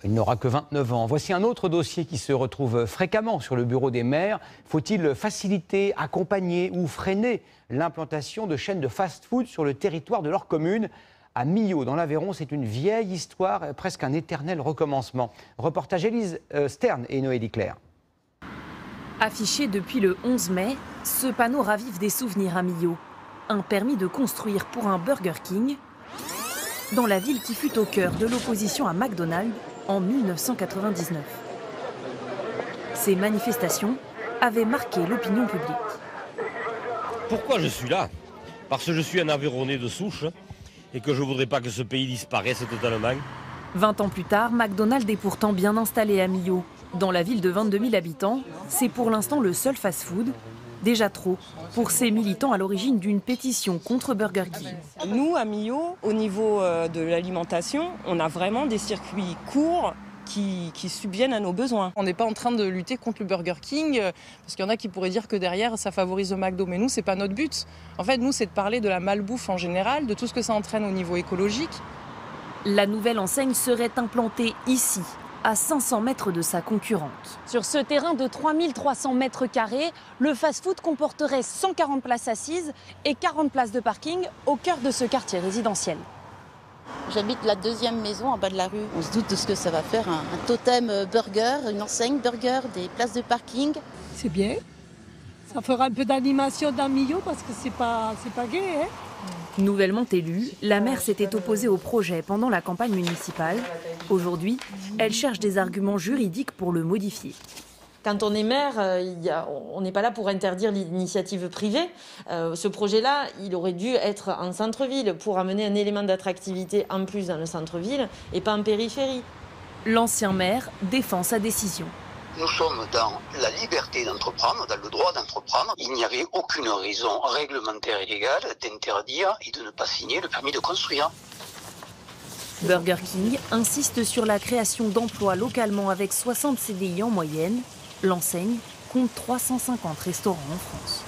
Il n'aura que 29 ans. Voici un autre dossier qui se retrouve fréquemment sur le bureau des maires. Faut-il faciliter, accompagner ou freiner l'implantation de chaînes de fast-food sur le territoire de leur commune ? À Millau, dans l'Aveyron, c'est une vieille histoire, presque un éternel recommencement. Reportage Élise Stern et Noélie Claire. Affiché depuis le 11 mai, ce panneau ravive des souvenirs à Millau. Un permis de construire pour un Burger King dans la ville qui fut au cœur de l'opposition à McDonald's en 1999. Ces manifestations avaient marqué l'opinion publique. Pourquoi je suis là? Parce que je suis un Aveyronnais de souche et que je ne voudrais pas que ce pays disparaisse totalement. 20 ans plus tard, McDonald's est pourtant bien installé à Millau. Dans la ville de 22 000 habitants, c'est pour l'instant le seul fast-food. Déjà trop pour ces militants à l'origine d'une pétition contre Burger King. Nous, à Millau, au niveau de l'alimentation, on a vraiment des circuits courts qui subviennent à nos besoins. On n'est pas en train de lutter contre le Burger King, parce qu'il y en a qui pourraient dire que derrière, ça favorise le McDo. Mais nous, ce n'est pas notre but. En fait, nous, c'est de parler de la malbouffe en général, de tout ce que ça entraîne au niveau écologique. La nouvelle enseigne serait implantée ici, à 500 mètres de sa concurrente. Sur ce terrain de 3300 mètres carrés, le fast-food comporterait 140 places assises et 40 places de parking au cœur de ce quartier résidentiel. J'habite la deuxième maison en bas de la rue. On se doute de ce que ça va faire, un totem burger, une enseigne burger, des places de parking. C'est bien. Ça fera un peu d'animation dans Millau parce que c'est pas gai, hein. Nouvellement élue, la maire s'était opposée au projet pendant la campagne municipale. Aujourd'hui, elle cherche des arguments juridiques pour le modifier. Quand on est maire, on n'est pas là pour interdire l'initiative privée. Ce projet-là, il aurait dû être en centre-ville pour amener un élément d'attractivité en plus dans le centre-ville et pas en périphérie. L'ancien maire défend sa décision. Nous sommes dans la liberté d'entreprendre, dans le droit d'entreprendre. Il n'y avait aucune raison réglementaire et légale d'interdire et de ne pas signer le permis de construire. Burger King insiste sur la création d'emplois localement avec 60 CDI en moyenne. L'enseigne compte 350 restaurants en France.